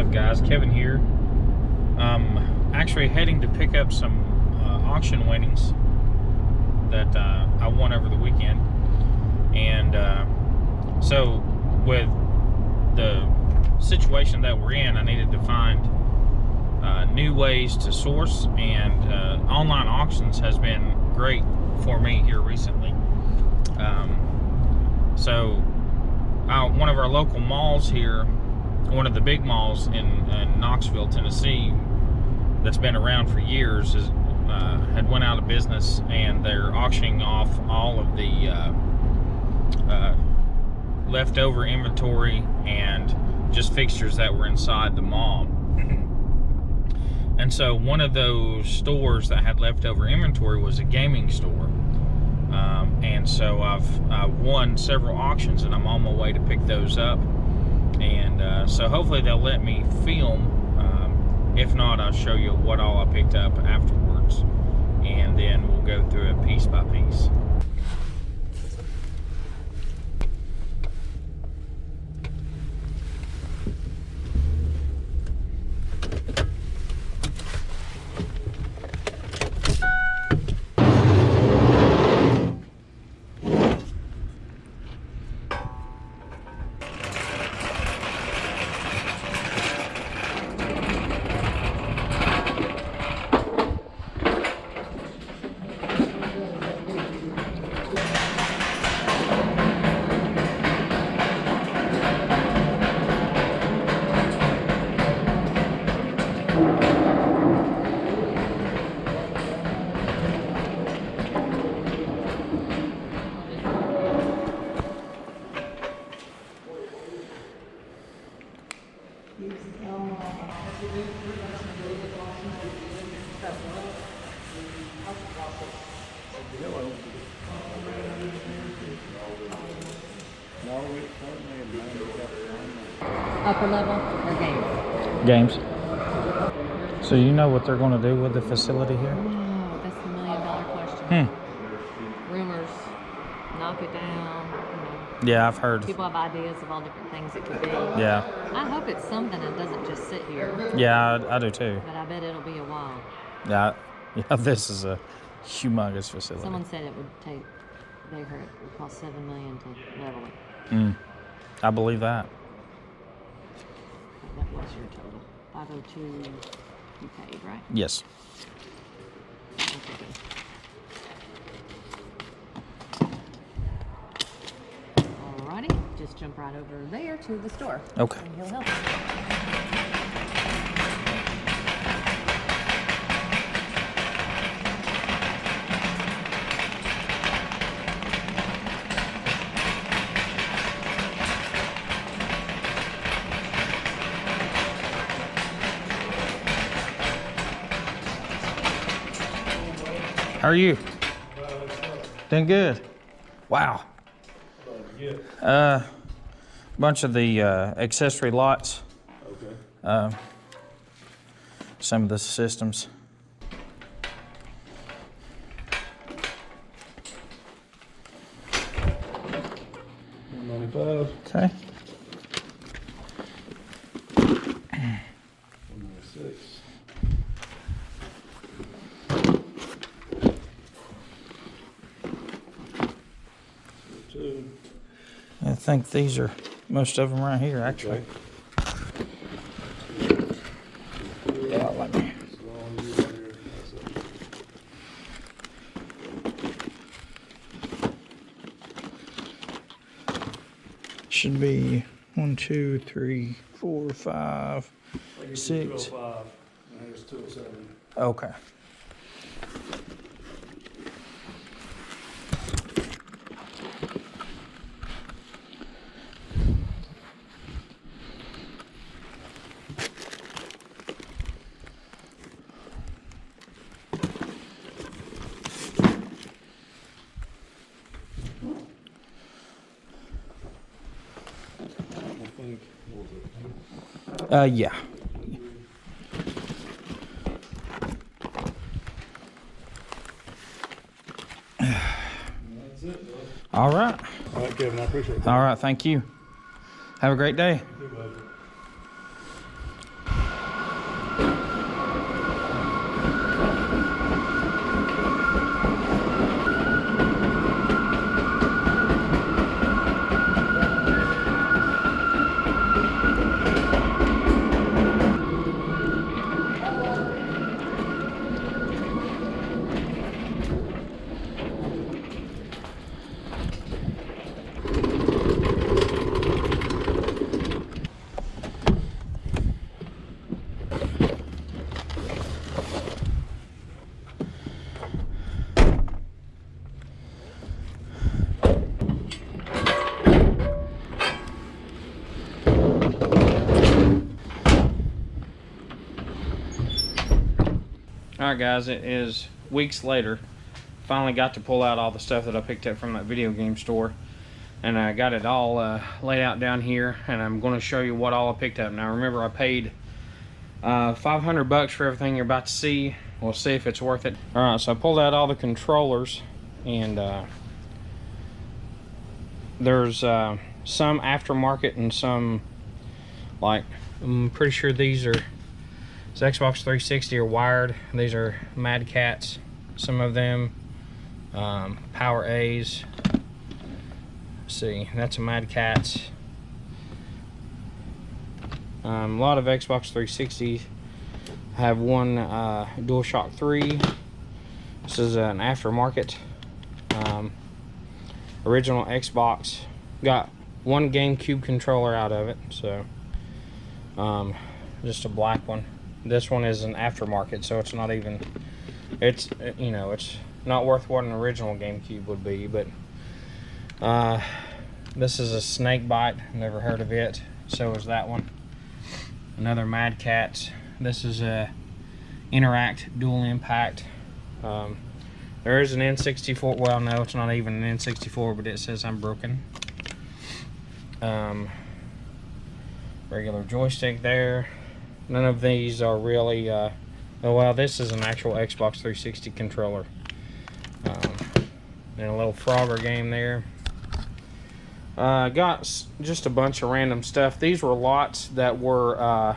up, guys? Kevin here. I'm actually heading to pick up some auction winnings that I won over the weekend. And so with the situation that we're in, I needed to find new ways to source, and online auctions has been great for me here recently. So one of our local malls here, one of the big malls in Knoxville, Tennessee, that's been around for years, had went out of business, and they're auctioning off all of the leftover inventory and just fixtures that were inside the mall. And so one of those stores that had leftover inventory was a gaming store. And so I've won several auctions, and I'm on my way to pick those up. And so hopefully they'll let me film. If not, I'll show you what all I picked up afterwards, and then we'll go through it piece by piece. Upper level or games? Games. So you know what they're going to do with the facility here? No, that's the $1 million question. Rumors, knock it down. You know. Yeah, I've heard. People have ideas of all different things it could be. Yeah. I hope it's something that doesn't just sit here. Yeah, I do too. But I bet it'll be a while. Yeah, this is a humongous facility. Someone said it would take, they heard it would cost $7 million to level it. I believe that. That was your total. 502 you paid, right? Yes. Okay, good. Alrighty, just jump right over there to the store. Okay. And he'll help you. How are you? Doing good. Wow. Bunch of the accessory lots. Okay. Some of the systems. $195. Okay. $196. I think these are most of them right here, actually. Yeah, let me. Should be 1, 2, 3, 4, 5, 6. Okay. Yeah. That's it, bud. All right. All right, Kevin, I appreciate it. All right, thank you. Have a great day. Alright guys, it is weeks later. Finally got to pull out all the stuff that I picked up from that video game store. And I got it all laid out down here, and I'm going to show you what all I picked up. Now remember, I paid $500 for everything you're about to see. We'll see if it's worth it. Alright, so I pulled out all the controllers, and there's some aftermarket and some, like, I'm pretty sure these are, it's Xbox 360 are wired. These are Mad Cats, some of them. Power A's. Let's see, that's a Mad Cats. A lot of Xbox 360 have one DualShock 3. This is an aftermarket. Original Xbox. Got one GameCube controller out of it, so just a black one. This one is an aftermarket, so it's not even, it's, you know, it's not worth what an original GameCube would be. But this is a Snake Bite. Never heard of it. So is that one. Another Mad Cats. This is a Interact Dual Impact. There is an N64. Well, no, it's not even an N64, but it says I'm broken. Regular joystick there. None of these are really. Oh well, this is an actual Xbox 360 controller. And a little Frogger game there. Got just a bunch of random stuff. These were lots that were,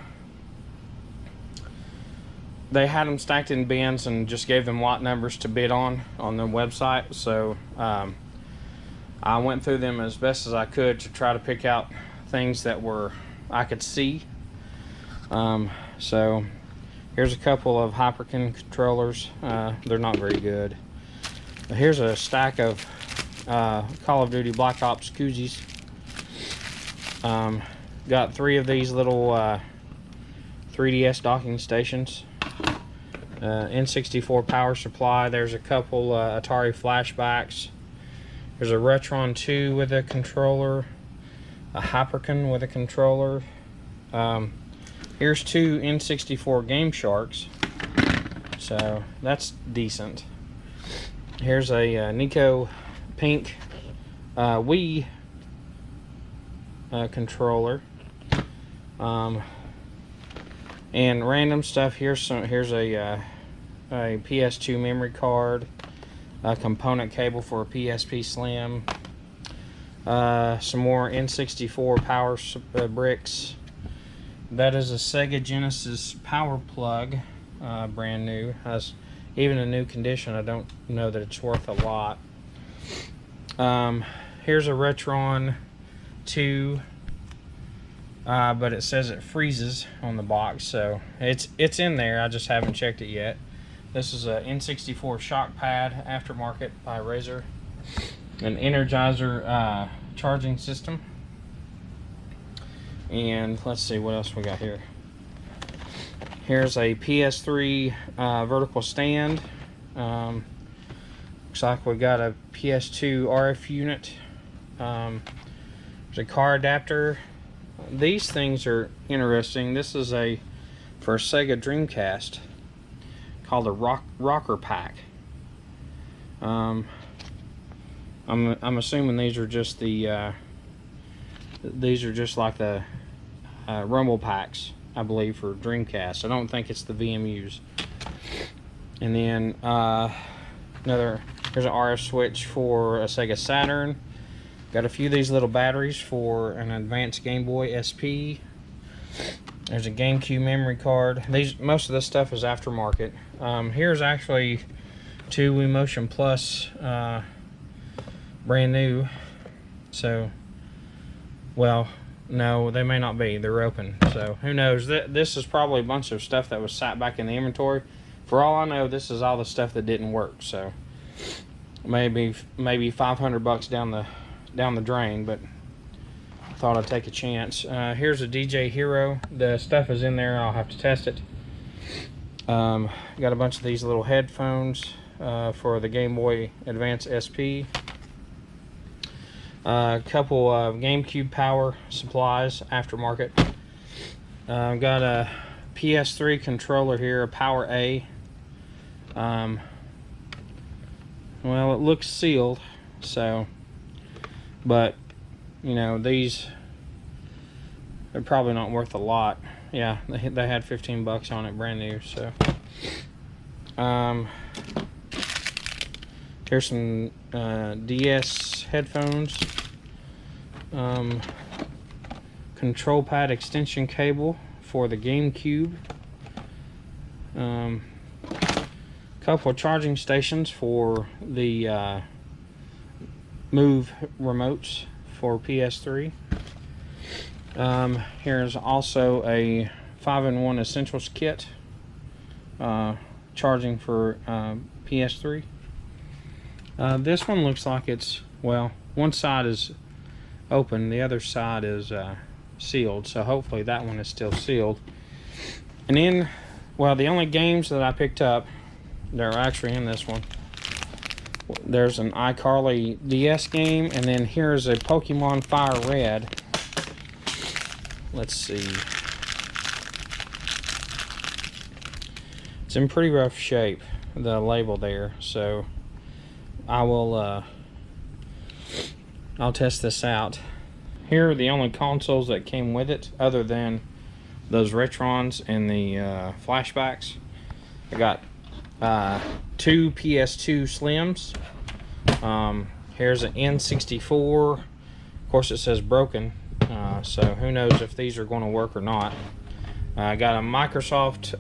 they had them stacked in bins and just gave them lot numbers to bid on the website. So I went through them as best as I could to try to pick out things that were I could see. So here's a couple of Hyperkin controllers. They're not very good. Here's a stack of Call of Duty Black Ops koozies. Got 3 of these little 3DS docking stations. N64 power supply. There's a couple Atari flashbacks. There's a Retron 2 with a controller. A Hyperkin with a controller. Here's 2 N64 Game Sharks. So that's decent. Here's a Nico pink Wii controller, and random stuff. Here's a PS2 memory card, a component cable for a PSP Slim, some more N64 power bricks. That is a Sega Genesis power plug, brand new. Has even in new condition. I don't know that it's worth a lot. Here's a Retron 2, but it says it freezes on the box, so it's in there. I just haven't checked it yet. This is a N64 shock pad aftermarket by Razer, an Energizer charging system, and let's see what else we got here. Here's a PS3 vertical stand. Looks like we got a PS2 RF unit. There's a car adapter. These things are interesting. This is for a Sega Dreamcast called a rocker pack. I'm assuming these are just like the rumble packs, I believe, for Dreamcast. I don't think it's the VMUs. And then here's an RF switch for a Sega Saturn. Got a few of these little batteries for an advanced Game Boy SP. There's a GameCube memory card. Most of this stuff is aftermarket. Here's actually 2 Wii Motion Plus brand new. So, well, no, they may not be. They're open. So who knows? This is probably a bunch of stuff that was sat back in the inventory. For all I know, this is all the stuff that didn't work. So maybe $500 down the drain, but I thought I'd take a chance. Here's a DJ Hero. The stuff is in there. I'll have to test it. Got a bunch of these little headphones for the Game Boy Advance SP. A couple of GameCube power supplies, aftermarket. Got a PS3 controller here, a Power A. Well, it looks sealed, so, but you know, these, they're probably not worth a lot. Yeah, they had 15 bucks on it, brand new. So here's some DS headphones, control pad extension cable for the GameCube, couple of charging stations for the Move remotes for PS3. Here's also a 5-in-1 essentials kit, charging for PS3. This one looks like it's, well, one side is open, the other side is sealed, so hopefully that one is still sealed. And then, well, the only games that I picked up that are actually in this one, there's an iCarly DS game, and then here's a Pokemon Fire Red. Let's see. It's in pretty rough shape, the label there, so I will I'll test this out. Here are the only consoles that came with it, other than those Retrons and the flashbacks. I got 2 PS2 Slims. Here's an N64. Of course, it says broken, so who knows if these are going to work or not. I got a Microsoft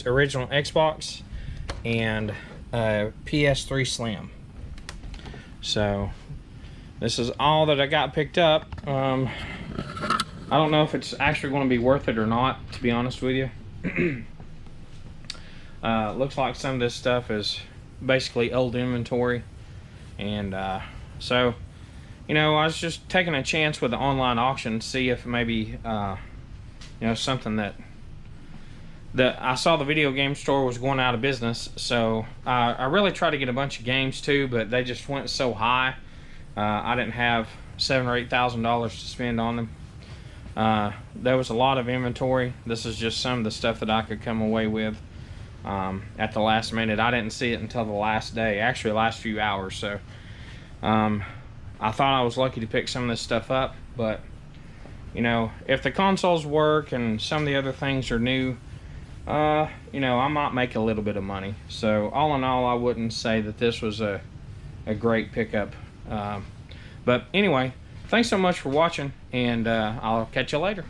original Xbox and a PS3 Slim. So this is all that I got picked up. I don't know if it's actually going to be worth it or not, to be honest with you. Looks like some of this stuff is basically old inventory, and so, you know, I was just taking a chance with the online auction to see if maybe you know, something that I saw the video game store was going out of business, so I really tried to get a bunch of games too, but they just went so high. I didn't have $7,000 or $8,000 to spend on them. There was a lot of inventory. This is just some of the stuff that I could come away with at the last minute. I didn't see it until the last day, actually last few hours. So I thought I was lucky to pick some of this stuff up, but you know, if the consoles work and some of the other things are new, you know, I might make a little bit of money. So all in all, I wouldn't say that this was a great pickup. But anyway, thanks so much for watching, and I'll catch you later.